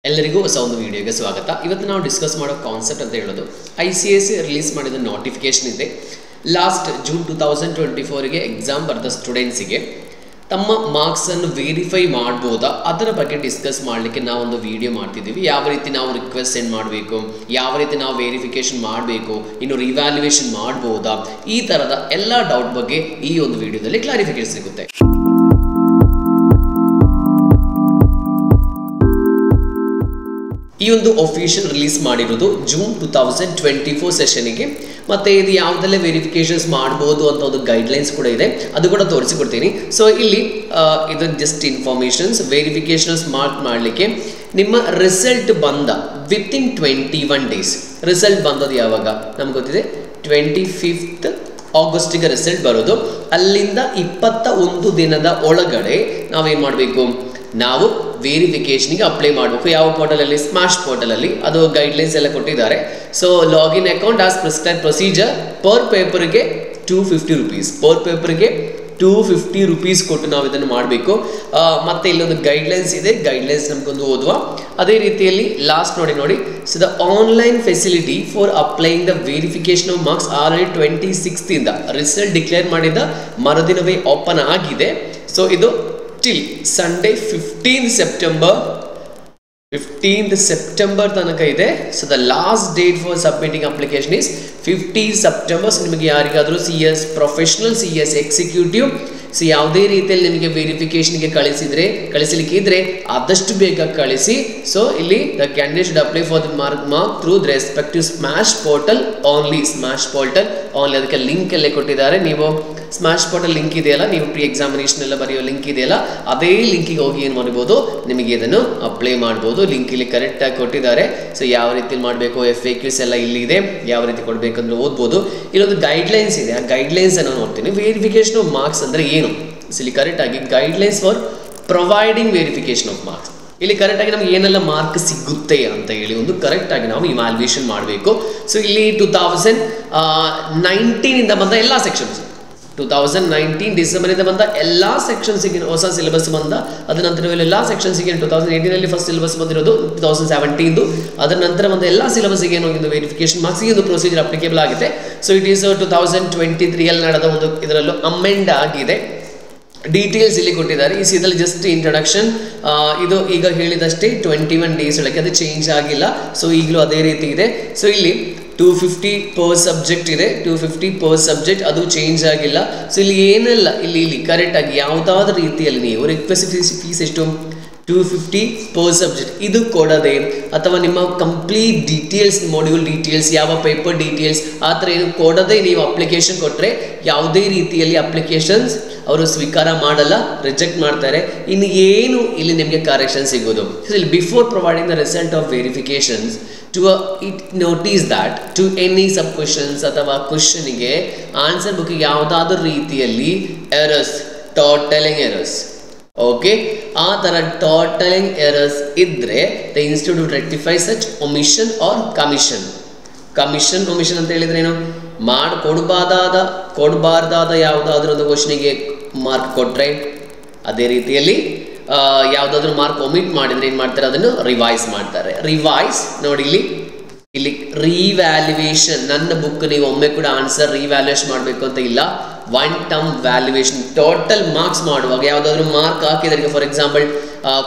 ಎಲ್ಲರಿಗೂ ಹೊಸ ಒಂದು ವಿಡಿಯೋಗೆ ಸ್ವಾಗತ. ಇವತ್ತು ನಾವು ಡಿಸ್ಕಸ್ ಮಾಡೋ ಕಾನ್ಸೆಪ್ಟ್ ಅಂತ ಹೇಳೋದು ICSE ರಿಲೀಸ್ ಮಾಡಿದ ನೋಟಿಫಿಕೇಶನ್ ಇದೆ. ಲಾಸ್ಟ್ ಜೂನ್ 2024ಗೆ ಎಕ್ಸಾಮ್ ಬರೆದ ಸ್ಟೂಡೆಂಟ್ಸಿಗೆ ತಮ್ಮ ಮಾರ್ಕ್ಸನ್ನು ವೆರಿಫೈ ಮಾಡ್ಬೋದಾ ಅದರ ಬಗ್ಗೆ ಡಿಸ್ಕಸ್ ಮಾಡಲಿಕ್ಕೆ ನಾವೊಂದು ವಿಡಿಯೋ ಮಾಡ್ತಿದ್ದೀವಿ. ಯಾವ ರೀತಿ ನಾವು ರಿಕ್ವೆಸ್ಟ್ ಸೆಂಡ್ ಮಾಡಬೇಕು, ಯಾವ ರೀತಿ ನಾವು ವೆರಿಫಿಕೇಶನ್ ಮಾಡಬೇಕು, ಇನ್ನು ರಿವ್ಯಾಲ್ಯೂಯೇಷನ್ ಮಾಡ್ಬೋದಾ, ಈ ಥರದ ಎಲ್ಲ ಡೌಟ್ ಬಗ್ಗೆ ಈ ಒಂದು ವಿಡಿಯೋದಲ್ಲಿ ಕ್ಲಾರಿಫಿಕೇಶನ್ ಸಿಗುತ್ತೆ. ಈ ಒಂದು ಅಫಿಷಿಯಲ್ ರಿಲೀಸ್ ಮಾಡಿರೋದು ಜೂನ್ 2024 ಸೆಷನ್ಗೆ. ಮತ್ತು ಇದು ಯಾವುದೆಲ್ಲ ವೆರಿಫಿಕೇಷನ್ಸ್ ಮಾಡ್ಬೋದು ಅಂತ ಒಂದು ಗೈಡ್ಲೈನ್ಸ್ ಕೂಡ ಇದೆ, ಅದು ಕೂಡ ತೋರಿಸಿಕೊಡ್ತೀನಿ. ಸೊ ಇಲ್ಲಿ ಇದು ಜಸ್ಟ್ ಇನ್ಫಾರ್ಮೇಷನ್ಸ್. ವೆರಿಫಿಕೇಷನ್ಸ್ ಮಾಡಲಿಕ್ಕೆ ನಿಮ್ಮ ರಿಸಲ್ಟ್ ಬಂದ ವಿತಿನ್ 21 ಡೇಸ್. ರಿಸಲ್ಟ್ ಬಂದದ್ದು ಯಾವಾಗ ನಮ್ಗೆ ಗೊತ್ತಿದೆ, 25th ಆಗಸ್ಟಿಗೆ ರಿಸಲ್ಟ್ ಬರೋದು. ಅಲ್ಲಿಂದ 21 ದಿನದ ಒಳಗಡೆ ನಾವೇನು ಮಾಡಬೇಕು, ನಾವು ವೆರಿಫಿಕೇಷನ್ಗೆ ಅಪ್ಲೈ ಮಾಡಬೇಕು. ಯಾವ ಪೋರ್ಟಲಲ್ಲಿ? ಸ್ಮ್ಯಾಶ್ ಪೋರ್ಟಲಲ್ಲಿ. ಅದು ಗೈಡ್ಲೈನ್ಸ್ ಎಲ್ಲ ಕೊಟ್ಟಿದ್ದಾರೆ. So login account as prescribe procedure per ಪೇಪರ್ಗೆ 250 ರೂಪೀಸ್, ಪರ್ ಪೇಪರ್ಗೆ 250 ರೂಪೀಸ್ ಕೊಟ್ಟು ನಾವು ಇದನ್ನು ಮಾಡಬೇಕು. ಮತ್ತು ಇಲ್ಲೊಂದು ಗೈಡ್ಲೈನ್ಸ್ ಇದೆ, ಗೈಡ್ಲೈನ್ಸ್ ನಮಗೊಂದು ಓದುವ. ಅದೇ ರೀತಿಯಲ್ಲಿ ಲಾಸ್ಟ್ ನೋಡಿ, so the online facility for applying the verification of marks already 26th ಇಂದ ರಿಸಲ್ಟ್ ಡಿಕ್ಲೇರ್ ಮಾಡಿದ ಮರುದಿನವೇ ಓಪನ್ ಆಗಿದೆ. ಸೊ ಇದು ಟಿಲ್ ಸಂಡೇ 15th September ತನಕ ಇದೆ. So the last date for submitting application is 15 September. ನಿಮಗೆ ಯಾರಿಗಾದರೂ CS professional, CS executive, so ಯಾವುದೇ ರೀತಿಯಲ್ಲಿ ನಿಮಗೆ ವೆರಿಫಿಕೇಷನ್ಗೆ ಕಳಿಸಲಿಕ್ಕೆ ಇದ್ರೆ ಆದಷ್ಟು ಬೇಗ ಕಳಿಸಿ. ಸೊ ಇಲ್ಲಿ the candidate should apply for the mark through the respective smash portal only. Smash portal only, ಅದಕ್ಕೆ ಲಿಂಕ್ ಎಲ್ಲ ಕೊಟ್ಟಿದ್ದಾರೆ. ನೀವು ಸ್ಮ್ಯಾಶ್ ಪೋರ್ಟಲ್ ಲಿಂಕ್ ಇದೆಯಲ್ಲ, ನೀವು ಪ್ರೀ ಎಕ್ಸಾಮಿನೇಷನ್ ಎಲ್ಲ ಬರೆಯೋ ಲಿಂಕ್ ಇದೆಯಲ್ಲ, ಅದೇ ಲಿಂಕಿಗೆ ಹೋಗಿ ಏನು ಮಾಡ್ಬೋದು, ನಿಮಗೆ ಇದನ್ನು ಅಪ್ಲೈ ಮಾಡ್ಬೋದು. ಲಿಂಕ್ ಇಲ್ಲಿ ಕರೆಕ್ಟಾಗಿ ಕೊಟ್ಟಿದ್ದಾರೆ. ಸೊ ಯಾವ ರೀತಿ ಮಾಡಬೇಕು, FAQs ಎಲ್ಲ ಇಲ್ಲಿ ಇದೆ, ಯಾವ ರೀತಿ ಕೊಡಬೇಕಂದ್ರೆ ಓದ್ಬೋದು. ಇಲ್ಲೊಂದು ಗೈಡ್ಲೈನ್ಸ್ ಇದೆ, ಆ ಗೈಡ್ಲೈನ್ಸ್ ಅನ್ನು ನೋಡ್ತೀನಿ. ವೆರಿಫಿಕೇಶನ್ ಆಫ್ ಮಾರ್ಕ್ಸ್ ಅಂದರೆ ಏನು, ಇಲ್ಲಿ ಕರೆಕ್ಟಾಗಿ guidelines for providing verification of marks. ಇಲ್ಲಿ ಕರೆಕ್ಟಾಗಿ ನಮ್ಗೆ ಏನೆಲ್ಲ ಮಾರ್ಕ್ ಸಿಗುತ್ತೆ ಅಂತ ಹೇಳಿ ಒಂದು ಕರೆಕ್ಟಾಗಿ ನಾವು ಇವ್ಯಾಲ್ಯೂಯೇಷನ್ ಮಾಡಬೇಕು. ಸೊ ಇಲ್ಲಿ 2019 ಇಂದ ಬಂದ ಎಲ್ಲ ಸೆಕ್ಷನ್ಸ್, 2019 ಡಿಸೆಂಬರಿಂದ ಬಂದ ಎಲ್ಲ ಸೆಕ್ಷನ್ಸಿಗೆ ಹೊಸ ಸಿಲೆಬಸ್ ಬಂದ. ಅದರ ನಂತರ ಎಲ್ಲ ಸೆಕ್ಷನ್ಸಿಗೆ 2018ನಲ್ಲಿ ಫಸ್ಟ್ ಸಿಲೆಬಸ್ ಬಂದಿರೋದು, 2017 ಅದರ ನಂತರ ಬಂದ ಎಲ್ಲ ಸಿಲೆಬಸ್ಗೆ ಏನಾಗಿದ್ದು ವೆರಿಫಿಕೇಶನ್ ಮಾರ್ಕ್ಸ್ಗೆ ಒಂದು ಪ್ರೊಸೀಜರ್ ಅಪ್ಲಿಕೇಬಲ್ ಆಗಿದೆ. ಸೊ ಇಟ್ ಈಸ್ 2023 ನಡೆದ ಒಂದು ಇದರಲ್ಲೂ ಅಮೆಂಡ್ ಆಗಿದೆ. ಡೀಟೇಲ್ಸ್ ಇಲ್ಲಿ ಕೊಟ್ಟಿದ್ದಾರೆ. ಈ ಇದರಲ್ಲಿ ಜಸ್ಟ್ ಇಂಟ್ರಡಕ್ಷನ್. ಇದು ಈಗ ಹೇಳಿದಷ್ಟೇ 21 ಡೇಸ್ ಒಳಗೆ, ಅದು ಚೇಂಜ್ ಆಗಿಲ್ಲ. ಸೊ ಈಗಲೂ ಅದೇ ರೀತಿ ಇದೆ. ಸೊ ಇಲ್ಲಿ 250 ಪರ್ ಸಬ್ಜೆಕ್ಟ್ ಇದೆ, 250 ಪರ್ ಸಬ್ಜೆಕ್ಟ್, ಅದು ಚೇಂಜ್ ಆಗಿಲ್ಲ. ಸೊ ಇಲ್ಲಿ ಏನೆಲ್ಲ ಇಲ್ಲಿ ಕರೆಕ್ಟಾಗಿ ಯಾವುದಾದ್ರೂ ರೀತಿಯಲ್ಲಿ ನೀವು ರಿಕ್ವೆಸ್ಟ್ ಫೀಸ್ ಎಷ್ಟು, 250 ಪರ್ ಸಬ್ಜೆಕ್ಟ್ ಇದು ಕೊಡದೆ, ಅಥವಾ ನಿಮ್ಮ ಕಂಪ್ಲೀಟ್ ಡೀಟೇಲ್ಸ್, ಮಾಡ್ಯೂಲ್ ಡೀಟೇಲ್ಸ್, ಯಾವ ಪೇಪರ್ ಡೀಟೇಲ್ಸ್ ಆ ಥರ ಏನು ಕೊಡದೆ ನೀವು ಅಪ್ಲಿಕೇಶನ್ ಕೊಟ್ಟರೆ ಯಾವುದೇ ರೀತಿಯಲ್ಲಿ ಅಪ್ಲಿಕೇಶನ್ಸ್ ಅವರು ಸ್ವೀಕಾರ ಮಾಡಲ್ಲ, ರಿಜೆಕ್ಟ್ ಮಾಡ್ತಾರೆ. ಇನ್ನು ಏನು ಇಲ್ಲಿ ನಿಮಗೆ ಕರೆಕ್ಷನ್ ಸಿಗೋದು. ಸೊ ಇಲ್ಲಿ before providing the result of verifications it notice that to any sub questions ಅಥವಾ ಕ್ವಶನ್ಗೆ ಆನ್ಸರ್ ಬುಕ್ ಯಾವುದಾದ್ರೂ ರೀತಿಯಲ್ಲಿ ಎರರ್ಸ್, ಟೋಟಲಿಂಗ್ ಎರರ್ಸ್, ಓಕೆ, ಆ ಥರ ಟೋಟಲಿಂಗ್ ಎರರ್ಸ್ ಇದ್ದರೆ the institute would rectify such omission or commission. Omission ಅಂತ ಹೇಳಿದ್ರೆ ಏನು, ಕೊಡಬಾರ್ದಾದ ಯಾವುದಾದ್ರೂ ಒಂದು ಕ್ವಶನಿಗೆ ಮಾರ್ಕ್ ಕೊಟ್ಟರೆ, ಅದೇ ರೀತಿಯಲ್ಲಿ ಯಾವುದಾದ್ರೂ ಮಾರ್ಕ್ ಒಮಿಟ್ ಮಾಡಿದರೆ ಏನು ಮಾಡ್ತಾರೆ, ಅದನ್ನು ರಿವೈಸ್ ಮಾಡ್ತಾರೆ. ರಿವೈಸ್ ನೋಡಿ ಇಲ್ಲಿ ರಿವ್ಯಾಲ್ಯೂಯೇಷನ್. ನನ್ನ ಬುಕ್ ನೀವು ಒಮ್ಮೆ ಕೂಡ ಆನ್ಸರ್ ರಿವ್ಯಾಲ್ಯೂಯೇಷನ್ ಮಾಡಬೇಕು ಅಂತ ಇಲ್ಲ. One term valuation, total marks ಮಾಡುವಾಗ ಯಾವುದಾದ್ರೂ ಮಾರ್ಕ್ ಹಾಕಿದರೆ, for example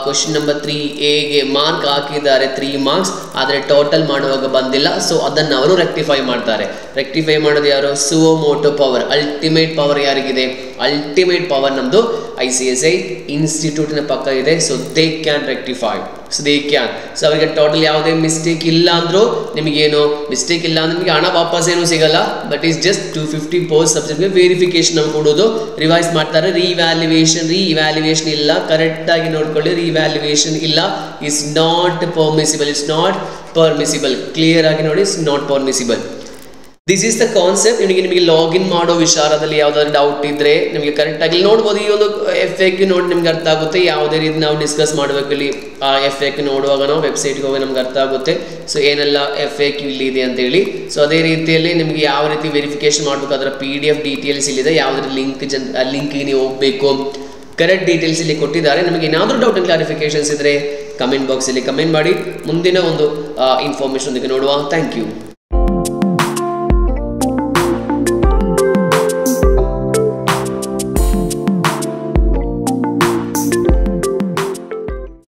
question number 3A mark ಹಾಕಿದ್ದಾರೆ 3 ಮಾರ್ಕ್ಸ್, ಆದರೆ ಟೋಟಲ್ ಮಾಡುವಾಗ ಬಂದಿಲ್ಲ. ಸೊ ಅದನ್ನು ಅವರು ರೆಕ್ಟಿಫೈ ಮಾಡ್ತಾರೆ. ರೆಕ್ಟಿಫೈ ಮಾಡೋದು ಯಾರು? Suo motu power. ಅಲ್ಟಿಮೇಟ್ ಪವರ್ ಯಾರಿಗಿದೆ? ಅಲ್ಟಿಮೇಟ್ ಪವರ್ ನಮ್ಮದು ICSI ಇನ್ಸ್ಟಿಟ್ಯೂಟಿನ ಪಕ್ಕ ಇದೆ. So they can rectify, so they can. So ಅವರಿಗೆ ಟೋಟಲ್ ಯಾವುದೇ ಮಿಸ್ಟೇಕ್ ಇಲ್ಲ ಅಂದರೂ, ನಿಮಗೇನು ಮಿಸ್ಟೇಕ್ ಇಲ್ಲ ಅಂದ್ರೆ ನಿಮಗೆ ಹಣ ವಾಪಸ್ ಏನೂ ಸಿಗಲ್ಲ. ಬಟ್ ಈಸ್ ಜಸ್ಟ್ 250 ಪರ್ ಸಬ್ಜೆಕ್ಟ್ಗೆ ವೆರಿಫಿಕೇಶನ್ ನಾವು ಕೊಡೋದು, ರಿವೈಸ್ ಮಾಡ್ತಾರೆ. ರಿವ್ಯಾಲ್ಯೂಯೇಷನ್ ಇಲ್ಲ, ಕರೆಕ್ಟಾಗಿ ನೋಡ್ಕೊಳ್ಳಿ. ರಿವ್ಯಾಲ್ಯೂಯೇಷನ್ ಇಲ್ಲ, is not permissible, it's not permissible. Clear ಆಗಿ ನೋಡಿ, it's not permissible. This is the concept. ನಿಮಗೆ ಲಾಗಿನ್ ಮಾಡೋ ವಿಚಾರದಲ್ಲಿ ಯಾವುದಾದ್ರು ಡೌಟ್ ಇದ್ದರೆ ನಿಮಗೆ ಕರೆಕ್ಟಾಗಿ ನೋಡ್ಬೋದು. ಈ ಒಂದು FAQ ನೋಡಿ ನಿಮ್ಗೆ ಅರ್ಥ ಆಗುತ್ತೆ. ಯಾವುದೇ ರೀತಿ ನಾವು ಡಿಸ್ಕಸ್ ಮಾಡಬೇಕು ಇಲ್ಲಿ. ಆ FAQ ನೋಡುವಾಗ ನಾವು ವೆಬ್ಸೈಟ್ಗೆ ಹೋಗಿ ನಮ್ಗೆ ಅರ್ಥ ಆಗುತ್ತೆ. ಸೊ ಏನೆಲ್ಲ FAQ ಇಲ್ಲಿ ಇದೆ ಅಂತೇಳಿ. ಸೊ ಅದೇ ರೀತಿಯಲ್ಲಿ ನಿಮಗೆ ಯಾವ ರೀತಿ ವೆರಿಫಿಕೇಶನ್ ಮಾಡಬೇಕು ಅದರ PDF ಡೀಟೇಲ್ಸ್ ಇಲ್ಲಿದೆ. ಯಾವುದ್ರ ಲಿಂಕ್ಗೆ ನೀವು ಹೋಗಬೇಕು, ಕರೆಕ್ಟ್ ಡೀಟೇಲ್ಸ್ ಇಲ್ಲಿ ಕೊಟ್ಟಿದ್ದಾರೆ. ನಮಗೆ ಏನಾದರೂ ಡೌಟ್ ಕ್ಲಾರಿಫಿಕೇಶನ್ಸ್ ಇದ್ದರೆ ಕಮೆಂಟ್ ಬಾಕ್ಸಲ್ಲಿ ಕಮೆಂಟ್ ಮಾಡಿ. ಮುಂದಿನ ಒಂದು ಇನ್ಫಾರ್ಮೇಷನ್ ನೋಡುವ. Thank you.